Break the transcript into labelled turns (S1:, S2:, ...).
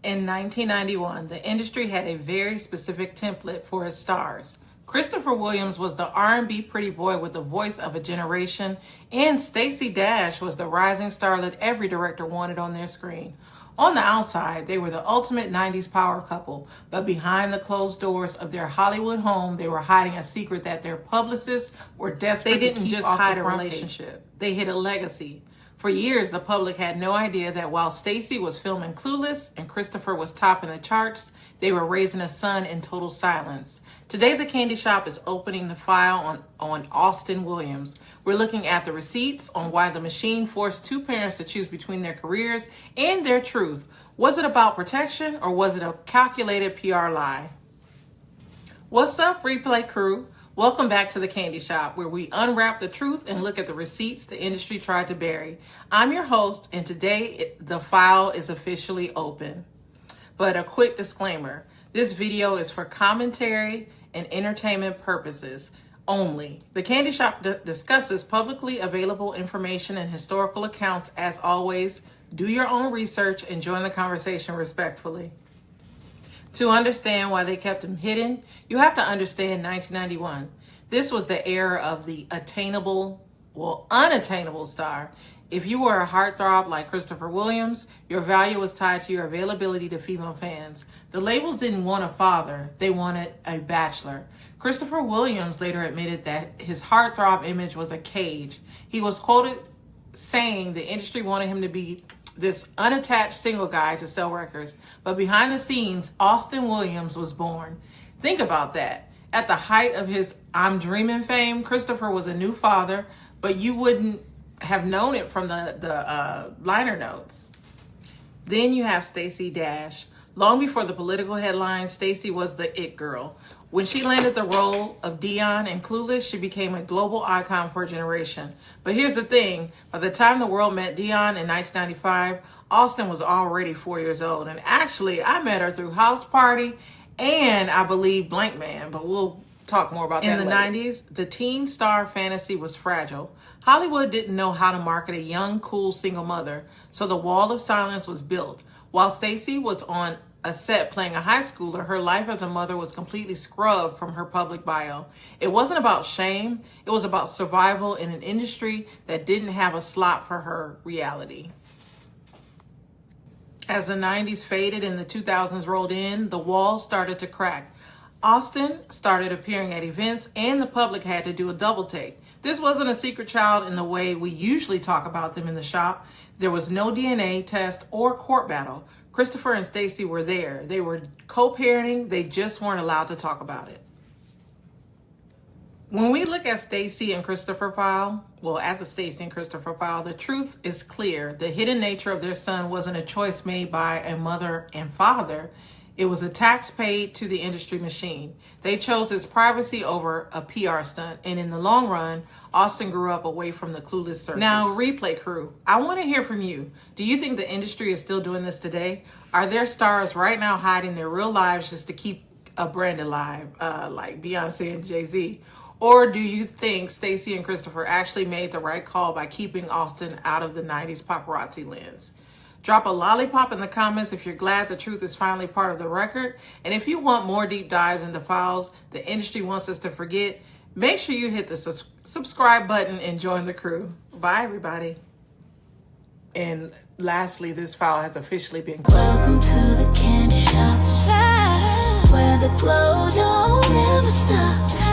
S1: In 1991, the industry had a very specific template for its stars. Christopher Williams was the R&B pretty boy with the voice of a generation, and Stacey Dash was the rising starlet every director wanted on their screen. On the outside, they were the ultimate 90s power couple, but behind the closed doors of their Hollywood home, they were hiding a secret that their publicists were desperate to keep off the front page. They didn't just hide a relationship, they hid a legacy. For years, the public had no idea that while Stacey was filming Clueless and Christopher was topping the charts, they were raising a son in total silence. Today, the Candy Shop is opening the file on Austin Williams. We're looking at the receipts on why the machine forced two parents to choose between their careers and their truth. Was it about protection or was it a calculated PR lie? What's up, Replay crew? Welcome back to the Candy Shop, where we unwrap the truth and look at the receipts the industry tried to bury. I'm your host, and today the file is officially open. But a quick disclaimer, this video is for commentary and entertainment purposes only. The Candy Shop discusses publicly available information and historical accounts. As always, do your own research and join the conversation respectfully. To understand why they kept him hidden, you have to understand 1991. This was the era of the unattainable star. If you were a heartthrob like Christopher Williams, your value was tied to your availability to female fans. The labels didn't want a father, they wanted a bachelor. Christopher Williams later admitted that his heartthrob image was a cage. He was quoted saying the industry wanted him to be this unattached single guy to sell records, but behind the scenes, Austin Williams was born. Think about that. At the height of his I'm Dreaming fame, Christopher was a new father, but you wouldn't have known it from the liner notes. Then you have Stacey Dash. Long before the political headlines, Stacey was the it girl. When she landed the role of Dionne in Clueless, she became a global icon for a generation. But here's the thing, by the time the world met Dionne in 1995, Austin was already 4 years old. And actually, I met her through House Party and I believe Blank Man, but we'll talk more about that later. In the 90s, the teen star fantasy was fragile. Hollywood didn't know how to market a young, cool single mother, so the wall of silence was built. While Stacey was on a set playing a high schooler, her life as a mother was completely scrubbed from her public bio. It wasn't about shame, it was about survival in an industry that didn't have a slot for her reality. As the 90s faded and the 2000s rolled in, the walls started to crack. Austin started appearing at events and the public had to do a double take. This wasn't a secret child in the way we usually talk about them in the shop. There was no DNA test or court battle. Christopher and Stacey were there. They were co-parenting. They just weren't allowed to talk about it. When we look at Stacey and Christopher file, at the Stacey and Christopher file, the truth is clear. The hidden nature of their son wasn't a choice made by a mother and father. It was a tax paid to the industry machine. They chose his privacy over a PR stunt. And in the long run, Austin grew up away from the Clueless circus. Now, Replay crew, I want to hear from you. Do you think the industry is still doing this today? Are there stars right now hiding their real lives just to keep a brand alive, like Beyonce and Jay-Z? Or do you think Stacey and Christopher actually made the right call by keeping Austin out of the 90s paparazzi lens? Drop a lollipop in the comments if you're glad the truth is finally part of the record. And if you want more deep dives into files the industry wants us to forget, make sure you hit the subscribe button and join the crew. Bye, everybody. And lastly, this file has officially been closed.
S2: Welcome to the Candy Shop, where the glow don't ever stop.